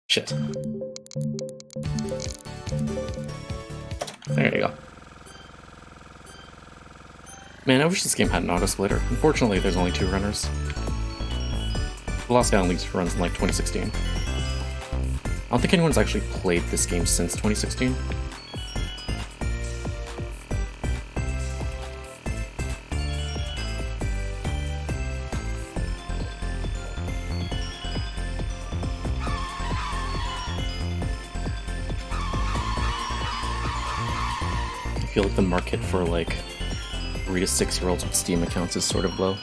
Shit. There you go. Man, I wish this game had an auto-splitter. Unfortunately, there's only 2 runners. The last guy on leagues runs in like 2016. I don't think anyone's actually played this game since 2016. I feel like the market for like 3 to 6-year-olds with Steam accounts is sort of low.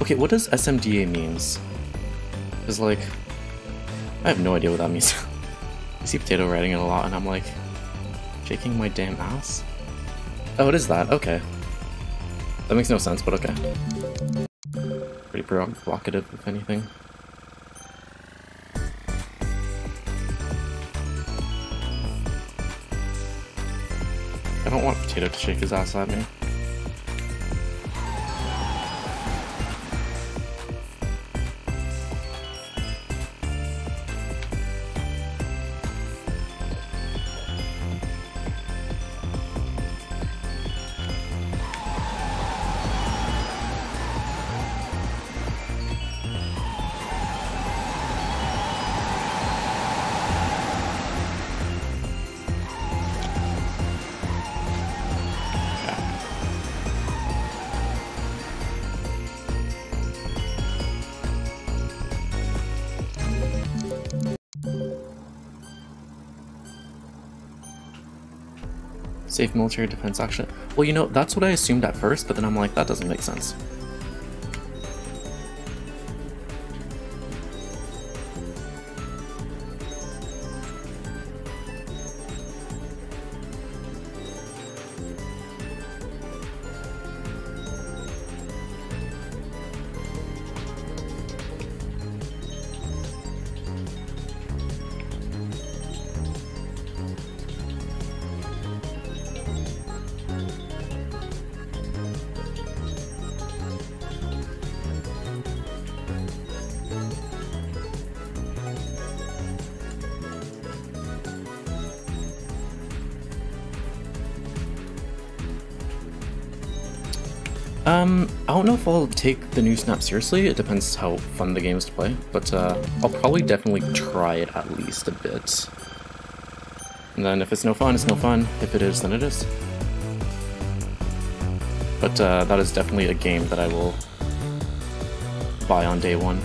Okay, what does SMDA means? Because, like, I have no idea what that means. I see Potato writing it a lot, and I'm like, shaking my damn ass? Oh, it is that, okay. That makes no sense, but okay. Pretty provocative, if anything. I don't want Potato to shake his ass at me. Safe military defense action. Well, you know, that's what I assumed at first, but then I'm like, that doesn't make sense. I don't know if I'll take the new snap seriously. It depends how fun the game is to play, but I'll probably definitely try it at least a bit. And then if it's no fun, it's no fun. If it is, then it is. But that is definitely a game that I will buy on day one.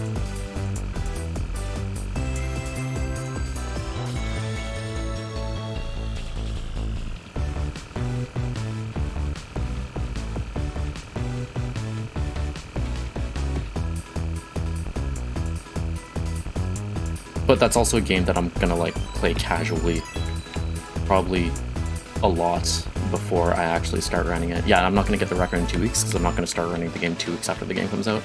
But that's also a game that I'm gonna like play casually, probably a lot before I actually start running it. Yeah, I'm not gonna get the record in 2 weeks because I'm not gonna start running the game 2 weeks after the game comes out.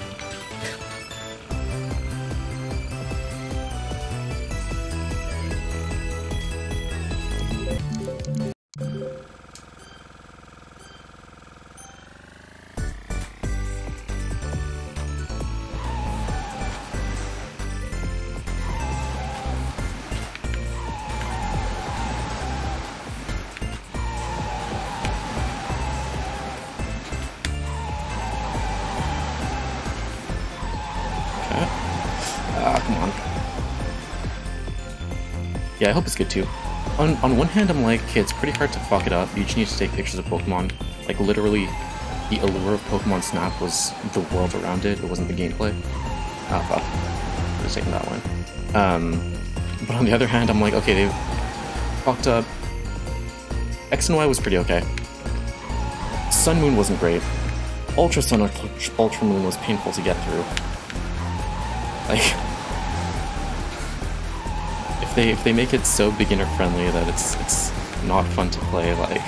Yeah, I hope it's good too. On one hand, I'm like, okay, it's pretty hard to fuck it up. You just need to take pictures of Pokemon. Like, literally, the allure of Pokemon Snap was the world around it. It wasn't the gameplay. Oh, fuck. I was taking that one. But on the other hand, I'm like, okay, they've fucked up. X and Y was pretty okay. Sun Moon wasn't great. Ultra Sun, Ultra Moon was painful to get through. Like... If they make it so beginner friendly that it's not fun to play, like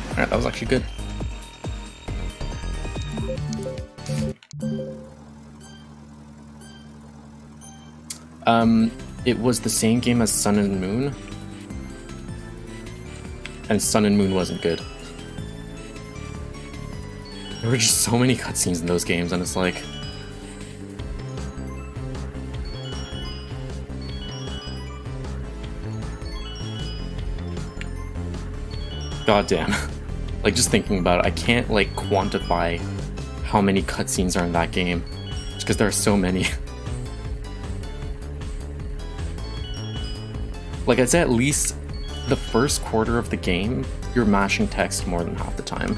alright, that was actually good. It was the same game as Sun and Moon. And Sun and Moon wasn't good. There were just so many cutscenes in those games, and it's like... God damn. Like, just thinking about it, I can't, like, quantify how many cutscenes are in that game. Just because there are so many. Like, I'd say at least... the first quarter of the game, you're mashing text more than half the time.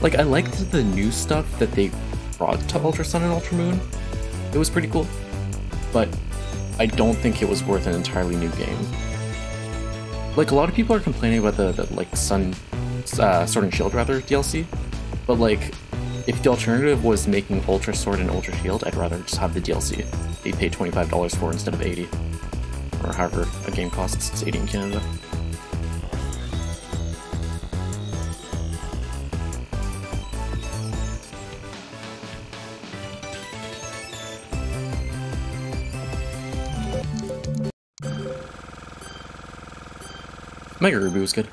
Like, I liked the new stuff that they brought to Ultra Sun and Ultra Moon. It was pretty cool. But I don't think it was worth an entirely new game. Like, a lot of people are complaining about the like, Sword and Shield, rather, DLC. But, like, if the alternative was making Ultra Sword and Ultra Shield, I'd rather just have the DLC. They pay $25 for instead of $80. Or however a game costs, it's $80 in Canada. Mega Ruby was good.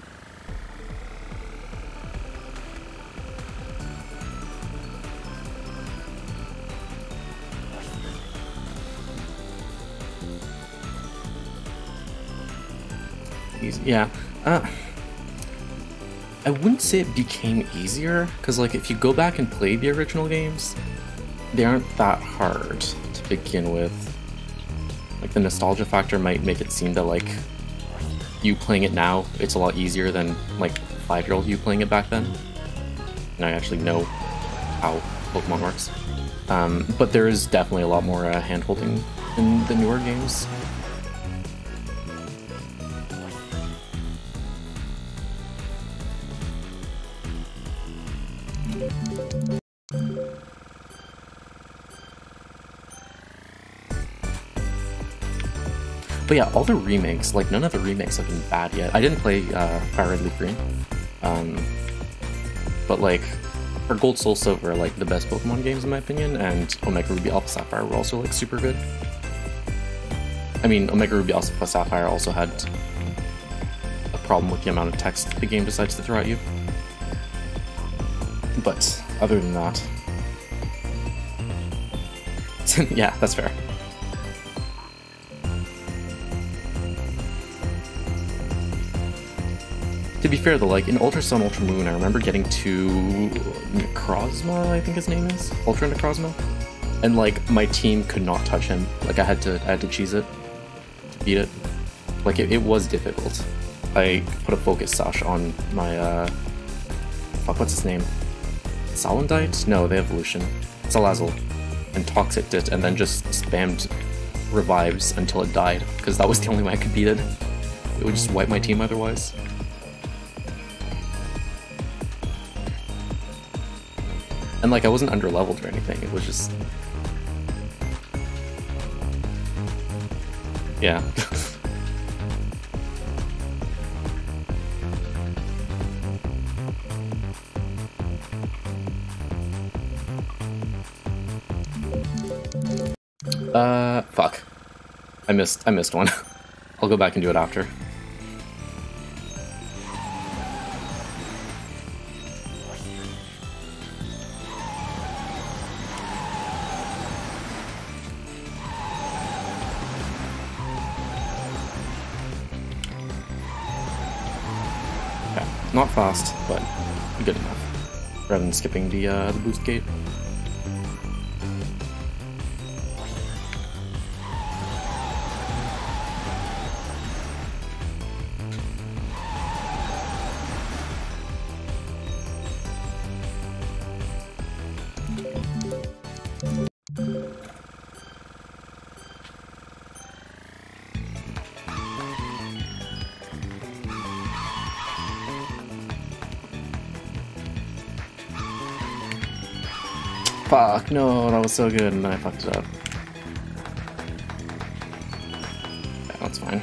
Yeah, I wouldn't say it became easier, because like if you go back and play the original games, they aren't that hard to begin with. Like the nostalgia factor might make it seem that like you playing it now, it's a lot easier than like 5-year-old you playing it back then. And I actually know how Pokemon works. But there is definitely a lot more hand-holding in the newer games. But yeah, all the remakes, like none of the remakes have been bad yet. I didn't play Fire Red Leaf Green, but like for Gold Soul Silver are like the best Pokemon games in my opinion, and Omega Ruby Alpha Sapphire were also like super good. I mean, Omega Ruby Alpha Sapphire also had a problem with the amount of text the game decides to throw at you. But other than that, yeah, that's fair. To be fair though, like in Ultra Sun, Ultra Moon, I remember getting to Necrozma, I think his name is, Ultra Necrozma, and like my team could not touch him. Like I had to cheese it to beat it. Like it was difficult. I put a focus sash on my fuck, what's his name? Salandite? No, they have evolution. Salazzle. And toxicked it, and then just spammed revives until it died, because that was the only way I could beat it. It would just wipe my team otherwise. And like I wasn't underleveled or anything, it was just... yeah. Fuck. I missed one. I'll go back and do it after. Okay, not fast, but good enough. Rather than skipping the boost gate. Fuck, no, that was so good, and then I fucked it up. Yeah, that's fine.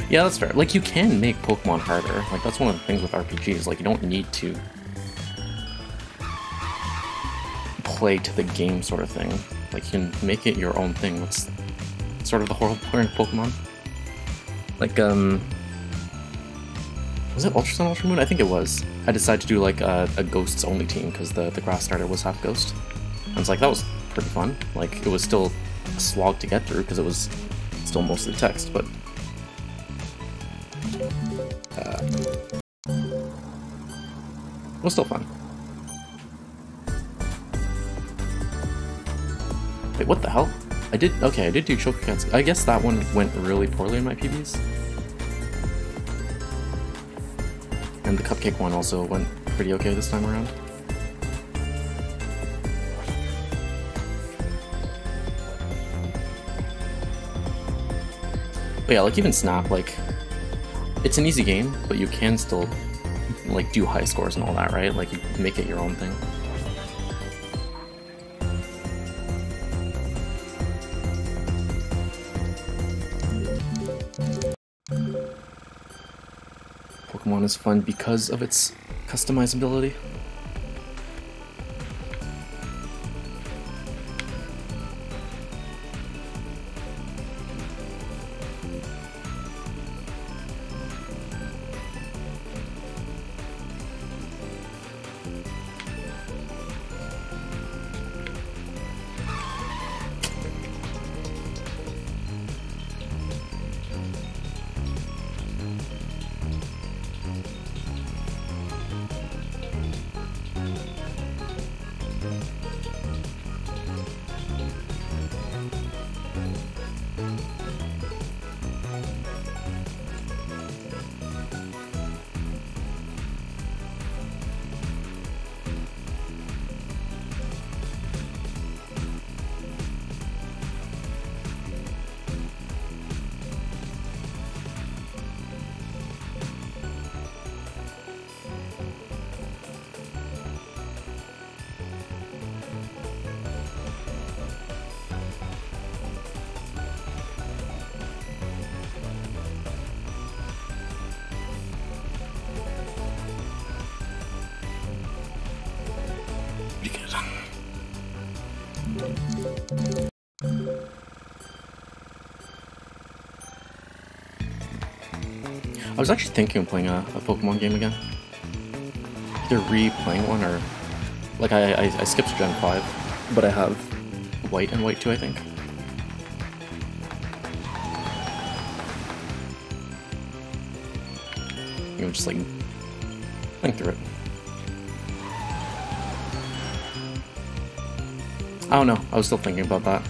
Yeah, that's fair. Like, you can make Pokemon harder. Like, that's one of the things with RPGs. Like, you don't need to play to the game sort of thing. Like, you can make it your own thing. That's sort of the whole point of Pokemon. Like, was it Ultra Sun, Ultra Moon? I think it was. I decided to do, like, a Ghosts only team, because the grass starter was half Ghost. And it's like, that was pretty fun. Like, it was still a slog to get through, because it was still mostly text, but... it was still fun. Wait, what the hell? I did do Chokocats. I guess that one went really poorly in my PBs. And the Cupcake one also went pretty okay this time around. But yeah, like even Snap, like, it's an easy game, but you can still, like, do high scores and all that, right? Like, you make it your own thing. Pokemon is fun because of its customizability. I was actually thinking of playing a Pokemon game again. Either replaying one or... Like, I skipped Gen 5, but I have White and White 2, I think. You know, just like... think through it. I don't know, I was still thinking about that.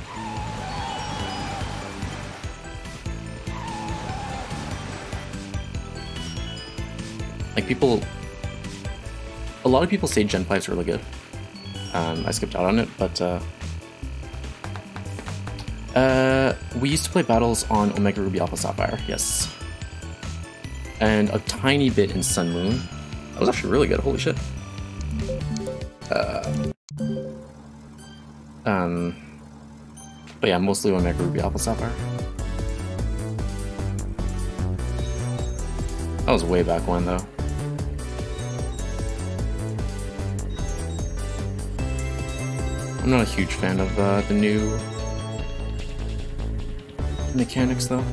Like, people... A lot of people say Gen 5 is really good. I skipped out on it, but we used to play battles on Omega Ruby Alpha Sapphire, yes. And a tiny bit in Sun Moon. That was actually really good, holy shit. But yeah, mostly Omega Ruby Alpha Sapphire. That was way back when, though. I'm not a huge fan of the new mechanics, though.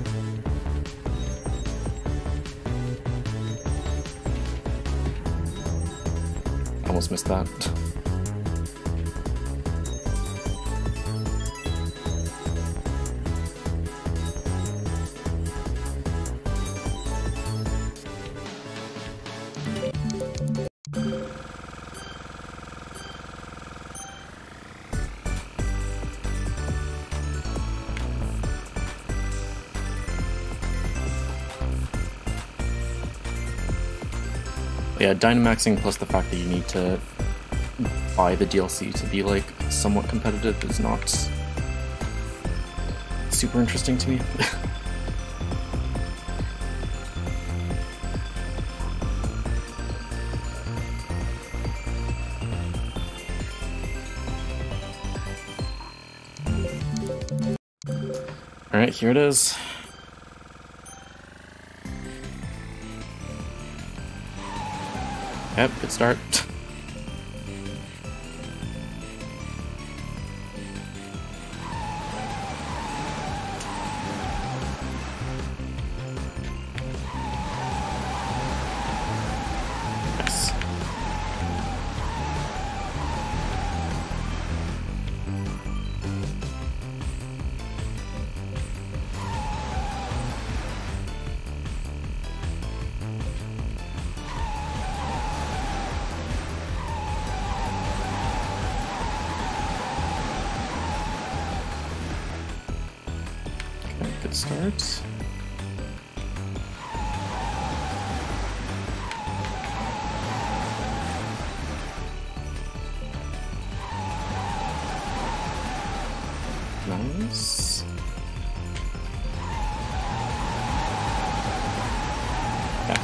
I almost missed that. Yeah, Dynamaxing plus the fact that you need to buy the DLC to be like somewhat competitive is not super interesting to me. Alright, here it is. Yep, good start. Nice. Good start. Nice. Yeah.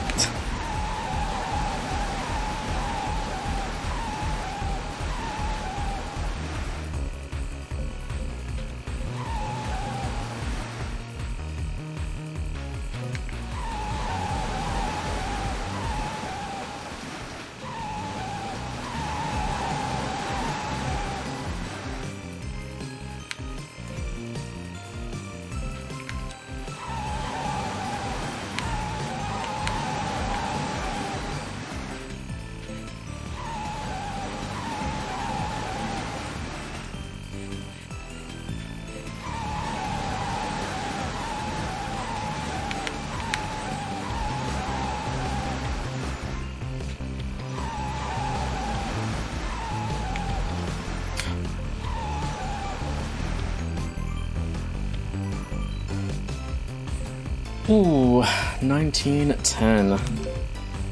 Ooh, 1910.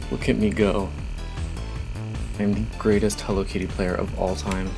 Look at me go. I'm the greatest Hello Kitty player of all time.